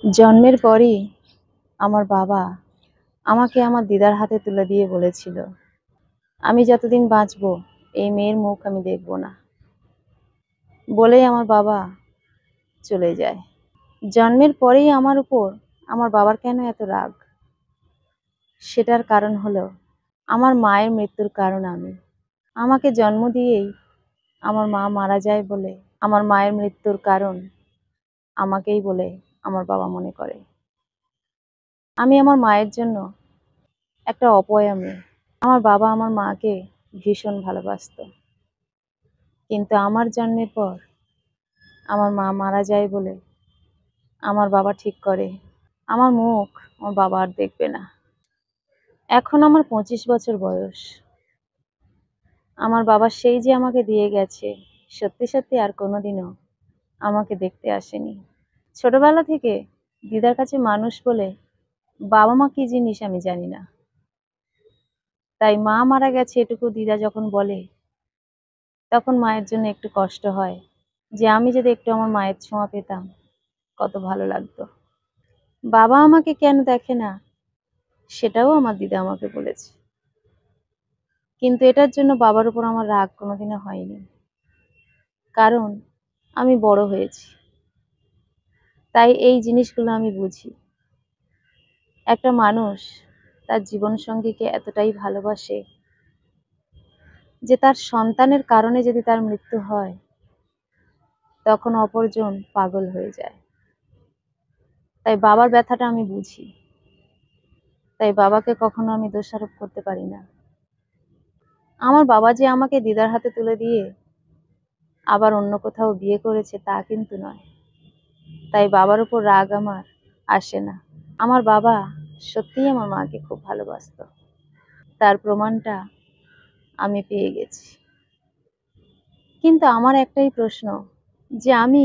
জন্মের পরই আমার বাবা আমাকে আমার দিদার হাতে তুলে দিয়ে বলেছিল, আমি যতদিন বাঁচবো এই মেয়ের মুখ আমি দেখব না। বলেই আমার বাবা চলে যায়। জন্মের পরেই আমার উপর আমার বাবার কেন এত রাগ, সেটার কারণ হলো আমার মায়ের মৃত্যুর কারণ আমি। আমাকে জন্ম দিয়েই আমার মা মারা যায় বলে আমার মায়ের মৃত্যুর কারণ আমাকেই বলে আমার বাবা মনে করে। আমি আমার মায়ের জন্য একটা অপয়া মেয়ে। আমার বাবা আমার মাকে ভীষণ ভালোবাসতো, কিন্তু আমার জন্মের পর আমার মা মারা যায় বলে আমার বাবা ঠিক করে আমার মুখ আমার বাবা আর দেখবে না। এখন আমার 25 বছর বয়স। আমার বাবা সেই যে আমাকে দিয়ে গেছে, সত্যি সত্যি আর কোনোদিনও আমাকে দেখতে আসেনি। ছোটবেলা থেকে দিদার কাছে মানুষ বলে বাবা মা কি জিনিস আমি জানি না, তাই মা মারা গেছে এটুকু দিদা যখন বলে তখন মায়ের জন্য একটু কষ্ট হয়, যে আমি যদি একটু আমার মায়ের ছোঁয়া পেতাম কত ভালো লাগতো। বাবা আমাকে কেন দেখে না সেটাও আমার দিদা আমাকে বলেছে, কিন্তু এটার জন্য বাবার উপর আমার রাগ কোনোদিনও হয়নি, কারণ আমি বড় হয়েছি। তাই এই জিনিসগুলো আমি বুঝি। একটা মানুষ তার জীবন সঙ্গীকে এতটাই ভালোবাসে যে তার সন্তানের কারণে যদি তার মৃত্যু হয় তখন অপরজন পাগল হয়ে যায়। তাই বাবার ব্যথাটা আমি বুঝি, তাই বাবাকে কখনো আমি দোষারোপ করতে পারি না। আমার বাবা যে আমাকে দিদার হাতে তুলে দিয়ে আবার অন্য কোথাও বিয়ে করেছে তা কিন্তু নয়, তাই বাবার উপর রাগ আমার আসে না। আমার বাবা সত্যিই আমার মাকে খুব ভালোবাসতো, তার প্রমাণটা আমি পেয়ে গেছি। কিন্তু আমার একটাই প্রশ্ন, যে আমি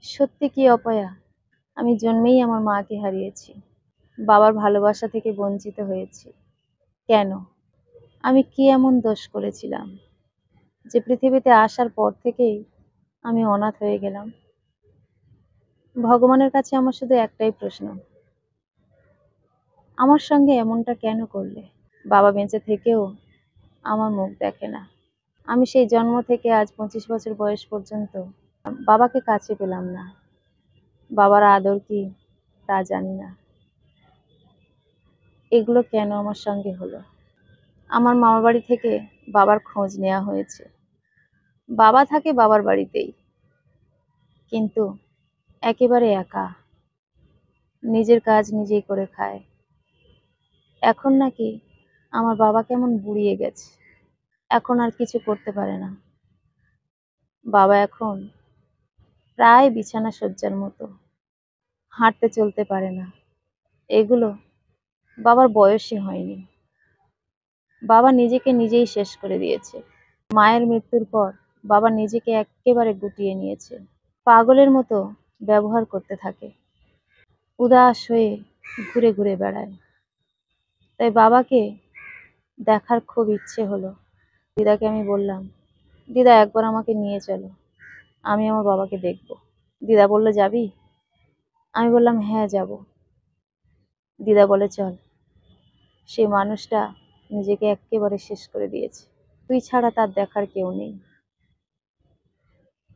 সত্যি কি অপয়া? আমি জন্মেই আমার মাকে হারিয়েছি, বাবার ভালোবাসা থেকে বঞ্চিত হয়েছি। কেন? আমি কি এমন দোষ করেছিলাম যে পৃথিবীতে আসার পর থেকেই আমি অনাথ হয়ে গেলাম? ভগবানের কাছে আমার শুধু একটাই প্রশ্ন, আমার সঙ্গে এমনটা কেন করলে? বাবা বেঁচে থেকেও আমার মুখ দেখে না। আমি সেই জন্ম থেকে আজ 25 বছর বয়স পর্যন্ত বাবাকে কাছে পেলাম না। বাবার আদর কি তা জানি না। এগুলো কেন আমার সঙ্গে হলো? আমার মামার বাড়ি থেকে বাবার খোঁজ নেওয়া হয়েছে। বাবা থাকে বাবার বাড়িতেই, কিন্তু একেবারে একা, নিজের কাজ নিজেই করে খায়। এখন নাকি আমার বাবা কেমন বুড়িয়ে গেছে, এখন আর কিছু করতে পারে না। বাবা এখন প্রায় বিছানা শয্যার মতো, হাঁটতে চলতে পারে না। এগুলো বাবার বয়সই হয়নি। বাবা নিজেকে নিজেই শেষ করে দিয়েছে। মায়ের মৃত্যুর পর বাবা নিজেকে একেবারে গুটিয়ে নিয়েছে, পাগলের মতো ব্যবহার করতে থাকে, উদাস হয়ে ঘুরে ঘুরে বেড়ায়। তাই বাবাকে দেখার খুব ইচ্ছে হলো। দিদাকে আমি বললাম, দিদা একবার আমাকে নিয়ে চলো, আমি আমার বাবাকে দেখব। দিদা বলল, যাবি? আমি বললাম, হ্যাঁ যাব। দিদা বলে, চল, সেই মানুষটা নিজেকে একেবারে শেষ করে দিয়েছে, তুই ছাড়া তার দেখার কেউ নেই।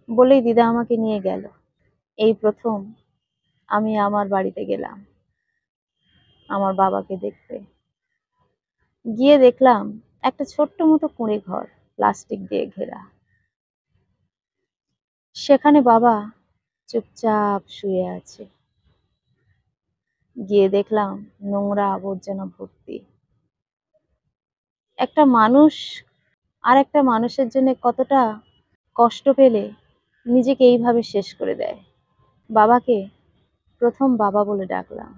বলেই দিদা আমাকে নিয়ে গেল। এই প্রথম আমি আমার বাড়িতে গেলাম আমার বাবাকে দেখতে। গিয়ে দেখলাম একটা ছোট্ট মতো কুঁড়ে ঘর, প্লাস্টিক দিয়ে ঘেরা। সেখানে বাবা চুপচাপ শুয়ে আছে। গিয়ে দেখলাম নোংরা আবর্জনা ভর্তি। একটা মানুষ আর একটা মানুষের জন্য কতটা কষ্ট পেলে নিজেকে এইভাবে শেষ করে দেয়। বাবাকে প্রথম বাবা বলে ডাকলাম।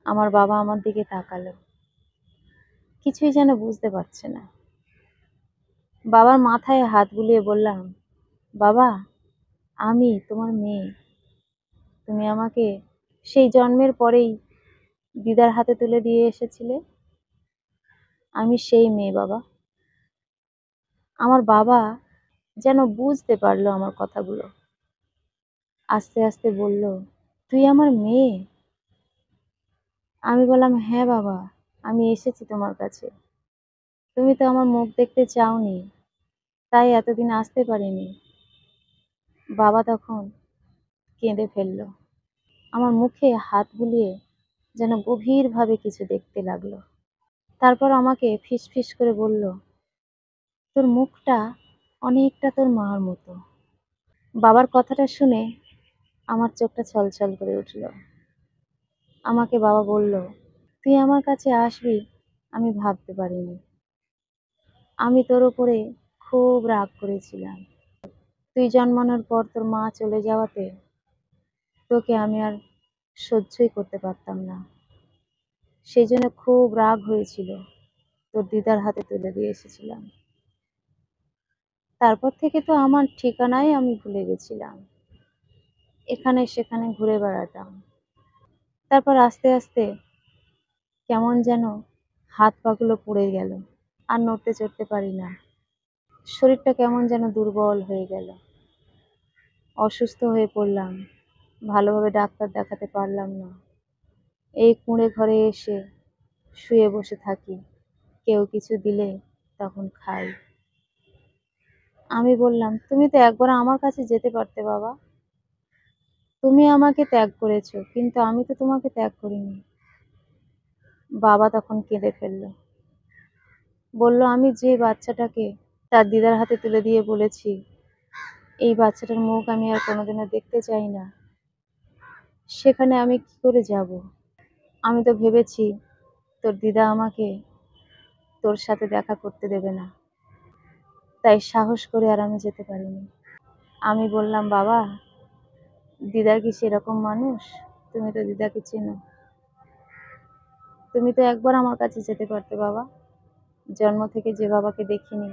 আমার বাবা আমার দিকে তাকালো, কিছুই যেন বুঝতে পারছে না। বাবার মাথায় হাত বুলিয়ে বললাম, বাবা, আমি তোমার মেয়ে। তুমি আমাকে সেই জন্মের পরেই দিদার হাতে তুলে দিয়ে এসেছিলে। আমি সেই মেয়ে বাবা। আমার বাবা যেন বুঝতে পারলো আমার কথাগুলো। আস্তে আস্তে বলল, তুই আমার মেয়ে? আমি বললাম, হ্যাঁ বাবা, আমি এসেছি তোমার কাছে। তুমি তো আমার মুখ দেখতে চাওনি, তাই এতদিন আসতে পারিনি। বাবা তখন কেঁদে ফেলল। আমার মুখে হাত বুলিয়ে যেন গভীরভাবে কিছু দেখতে লাগলো। তারপর আমাকে ফিসফিস করে বলল, তোর মুখটা অনেকটা তোর মার মতো। বাবার কথাটা শুনে আমার চোখটা ছলছল করে উঠল। আমাকে বাবা বলল, তুই আমার কাছে আসবি আমি ভাবতে পারিনি। আমি তোর উপরে খুব রাগ করেছিলাম। তুই জন্মানোর পর তোর মা চলে যাওয়াতে তোকে আমি আর সহ্যই করতে পারতাম না। সেই জন্য খুব রাগ হয়েছিল, তোর দিদার হাতে তুলে দিয়ে এসেছিলাম। তারপর থেকে তো আমার ঠিকানাই আমি ভুলে গেছিলাম, এখানে সেখানে ঘুরে বেড়াতাম। তারপর আস্তে আস্তে কেমন যেন হাত পাগুলো পুড়ে গেল, আর নড়তে চড়তে পারি না। শরীরটা কেমন যেন দুর্বল হয়ে গেল, অসুস্থ হয়ে পড়লাম, ভালোভাবে ডাক্তার দেখাতে পারলাম না। এই কুঁড়ে ঘরে এসে শুয়ে বসে থাকি, কেউ কিছু দিলে তখন খাই। আমি বললাম, তুমি তো একবার আমার কাছে যেতে পারতে বাবা। তুমি আমাকে ত্যাগ করেছো, কিন্তু আমি তো তোমাকে ত্যাগ করিনি। বাবা তখন কেঁদে ফেললো, বলল, আমি যে বাচ্চাটাকে তার দিদার হাতে তুলে দিয়ে বলেছি এই বাচ্চাটার মুখ আমি আর কোনোদিনও দেখতে চাই না, সেখানে আমি কি করে যাব? আমি তো ভেবেছি তোর দিদা আমাকে তোর সাথে দেখা করতে দেবে না, তাই সাহস করে আর আমি যেতে পারিনি। আমি বললাম, বাবা, দিদা কি সেরকম মানুষ? তুমি তো দিদাকে চেনো, তুমি তো একবার আমার কাছে যেতে পারতে বাবা। জন্ম থেকে যে বাবাকে দেখিনি,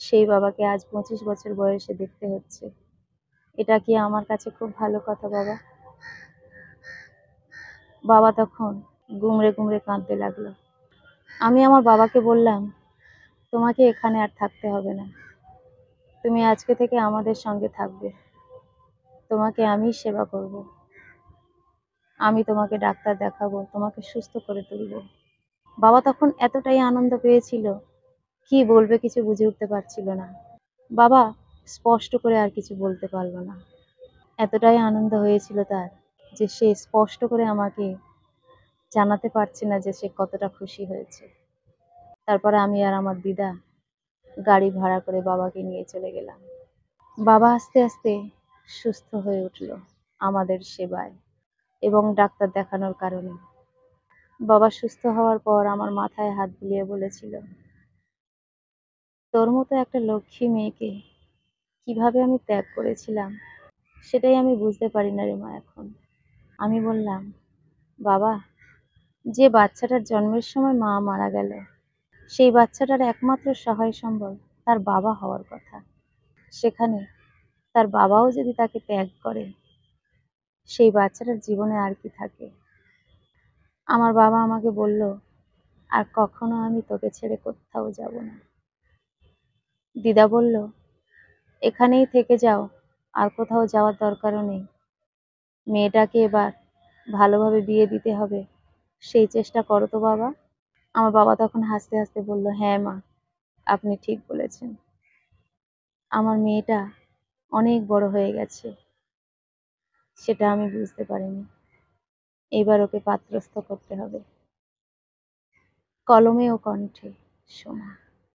সেই বাবাকে আজ 25 বছর বয়সে দেখতে হচ্ছে। এটা কি আমার কাছে খুব ভালো কথা বাবা? বাবা তখন গুমড়ে গুমড়ে কাঁদতে লাগলো। আমি আমার বাবাকে বললাম, তোমাকে এখানে আর থাকতে হবে না, তুমি আজকে থেকে আমাদের সঙ্গে থাকবে। তোমাকে আমি সেবা করব, আমি তোমাকে ডাক্তার দেখাবো, তোমাকে সুস্থ করে তুলব। বাবা তখন এতটাই আনন্দ পেয়েছিল, কি বলবে কিছু বুঝে উঠতে পারছিল না। বাবা স্পষ্ট করে আর কিছু বলতে পারল না। এতটাই আনন্দ হয়েছিল তার, যে সে স্পষ্ট করে আমাকে জানাতে পারছে না যে সে কতটা খুশি হয়েছে। তারপরে আমি আর আমার দিদা গাড়ি ভাড়া করে বাবাকে নিয়ে চলে গেলাম। বাবা আস্তে আস্তে সুস্থ হয়ে উঠল আমাদের সেবায় এবং ডাক্তার দেখানোর কারণে। বাবা সুস্থ হওয়ার পর আমার মাথায় হাত বুলিয়ে বলেছিল, তোর মতো একটা লক্ষ্মী মেয়েকে কিভাবে আমি ত্যাগ করেছিলাম সেটাই আমি বুঝতে পারি না রে মা এখন। আমি বললাম, বাবা, যে বাচ্চাটার জন্মের সময় মা মারা গেল, সেই বাচ্চাটার একমাত্র সহায় সম্বল তার বাবা হওয়ার কথা। সেখানে তার বাবাও যদি তাকে ত্যাগ করে, সেই বাচ্চাটার জীবনে আর কি থাকে? আমার বাবা আমাকে বলল, আর কখনো আমি তোকে ছেড়ে কোথাও যাব না। দিদা বলল, এখানেই থেকে যাও, আর কোথাও যাওয়ার দরকারও নেই। মেয়েটাকে এবার ভালোভাবে বিয়ে দিতে হবে, সেই চেষ্টা করো তো বাবা। আমার বাবা তখন হাসতে হাসতে বলল, হ্যাঁ মা, আপনি ঠিক বলেছেন। আমার মেয়েটা অনেক বড় হয়ে গেছে, সেটা আমি বুঝতে পারিনি। এবার ওকে পাত্রস্থ করতে হবে। কলমে ও কণ্ঠে, সোমা।